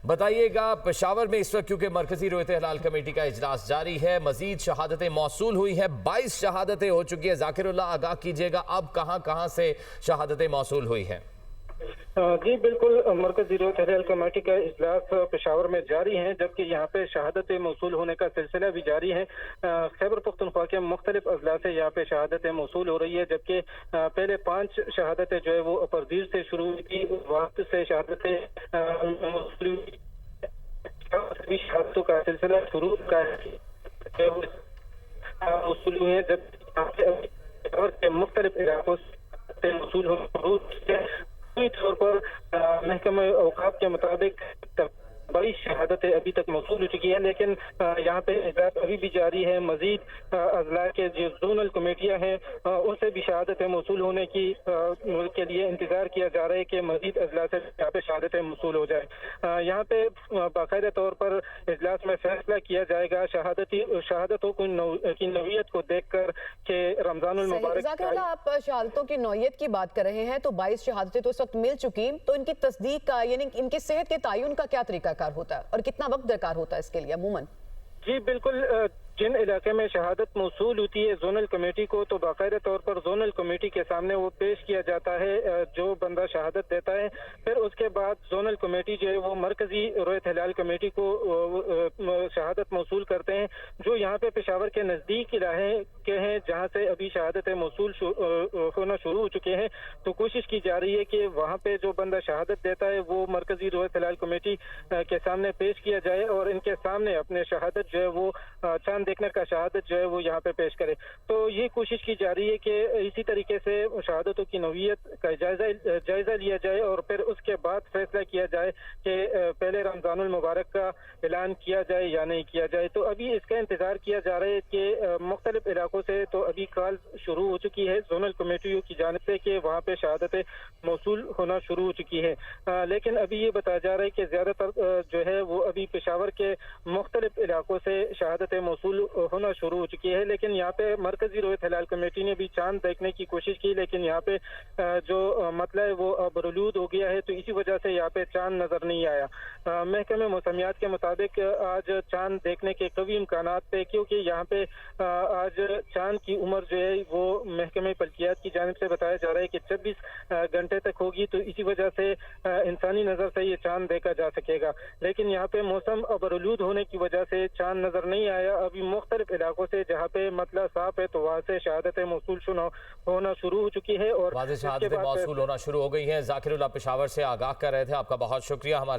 بتائیے گا پشاور میں اس وقت کیونکہ مرکزی رویت ہلال کمیٹی کا اجلاس جاری ہے، مزید شہادتیں موصول ہوئی ہیں، 22 شہادتیں ہو چکی ہیں۔ ذاکر اللہ آگاہ کیجئے گا اب کہاں کہاں سے شہادتیں موصول ہوئی ہیں؟ جی بالکل، مرکزی رویت ہلال کمیٹی کا اجلاس پشاور میں جاری ہے، جبکہ یہاں پہ شہادتیں موصول ہونے کا سلسلہ بھی جاری ہے۔ خیبر پختونخوا کے مختلف اضلاع سے یہاں پہ شہادتیں موصول ہو رہی ہے، جبکہ پہلے 5 شہادتیں جو ہے وہ اپرزیر سے شروع ہوئی تھی، وقت سے شہادتیں موصول ہوئی، شہادتوں کا سلسلہ شروع کا موصول ہوئے ہیں، جبکہ مختلف علاقوں سے موصول ہو طور پر محکمہ اوقاف کے مطابق 22 شہادتیں ابھی تک موصول ہو چکی ہیں، لیکن یہاں پہ اجلاس ابھی بھی جاری ہے۔ مزید اضلاع کے جو زونل کمیٹیاں ہیں ان سے بھی شہادتیں موصول ہونے کے لیے انتظار کیا جا رہا ہے کہ مزید اضلاع سے یہاں پہ شہادتیں موصول ہو جائے۔ یہاں پہ باقاعدہ طور پر اجلاس میں فیصلہ کیا جائے گا شہادتوں کی نوعیت کو دیکھ کر کہ رمضان المبارک۔ ذاکر اللہ، آپ شہادتوں کی نوعیت کی بات کر رہے ہیں تو 22 شہادتیں تو اس وقت مل چکی، تو ان کی تصدیق کا یعنی ان کی صحت کے تعین کا کیا طریقہ کار ہوتا ہے اور کتنا وقت درکار ہوتا ہے اس کے لیے عموماً؟ جی بالکل، جن علاقے میں شہادت موصول ہوتی ہے زونل کمیٹی کو، تو باقاعدہ طور پر زونل کمیٹی کے سامنے وہ پیش کیا جاتا ہے جو بندہ شہادت دیتا ہے۔ پھر اس کے بعد زونل کمیٹی جو ہے وہ مرکزی رویت ہلال کمیٹی کو شہادت موصول کرتے ہیں، جو یہاں پہ پشاور کے نزدیک علاقے کے ہیں جہاں سے ابھی شہادتیں موصول ہونا شروع ہو چکے ہیں۔ تو کوشش کی جا رہی ہے کہ وہاں پہ جو بندہ شہادت دیتا ہے وہ مرکزی رویت ہلال کمیٹی کے سامنے پیش کیا جائے اور ان کے سامنے اپنے شہادت جو ہے وہ چاند دیکھنے کا شہادت جو ہے وہ یہاں پہ پیش کرے۔ تو یہ کوشش کی جا رہی ہے کہ اسی طریقے سے شہادتوں کی نوعیت کا جائزہ لیا جائے اور پھر اس کے بعد فیصلہ کیا جائے کہ پہلے رمضان المبارک کا اعلان کیا جائے یا نہیں کیا جائے۔ تو ابھی اس کا انتظار کیا جا رہا ہے کہ مختلف علاقوں سے تو ابھی کال شروع ہو چکی ہے زونل کمیٹیوں کی جانب سے کہ وہاں پہ شہادتیں موصول ہونا شروع ہو چکی ہے، لیکن ابھی یہ بتایا جا رہا ہے کہ زیادہ تر جو ہے وہ ابھی پشاور کے مختلف علاقوں سے شہادتیں موصول ہونا شروع ہو چکی ہے۔ لیکن یہاں پہ مرکزی رویت ہلال کمیٹی نے بھی چاند دیکھنے کی کوشش کی، لیکن یہاں پہ جو مسئلہ ہے وہ برآلود ہو گیا ہے، تو اسی وجہ سے یہاں پہ چاند نظر نہیں آیا۔ محکمہ موسمیات کے مطابق آج چاند دیکھنے کے قوی امکانات تھے، کیونکہ یہاں پہ آج چاند کی عمر جو ہے وہ محکمہ فلکیات کی جانب سے بتایا جا رہا ہے کہ 26 گھنٹے تک ہوگی، تو اسی وجہ سے انسانی نظر سے یہ چاند دیکھا جا سکے گا۔ لیکن یہاں پہ موسم برآلود ہونے کی وجہ سے چاند نظر نہیں آیا۔ ابھی مختلف علاقوں سے جہاں پہ مسئلہ صاف ہے تو وہاں سے شہادتیں موصول ہونا شروع ہو چکی ہے اور شہادتیں موصول ہونا شروع ہو گئی ہیں۔ ذاکر اللہ پشاور سے آگاہ کر رہے تھے، آپ کا بہت شکریہ ہمارے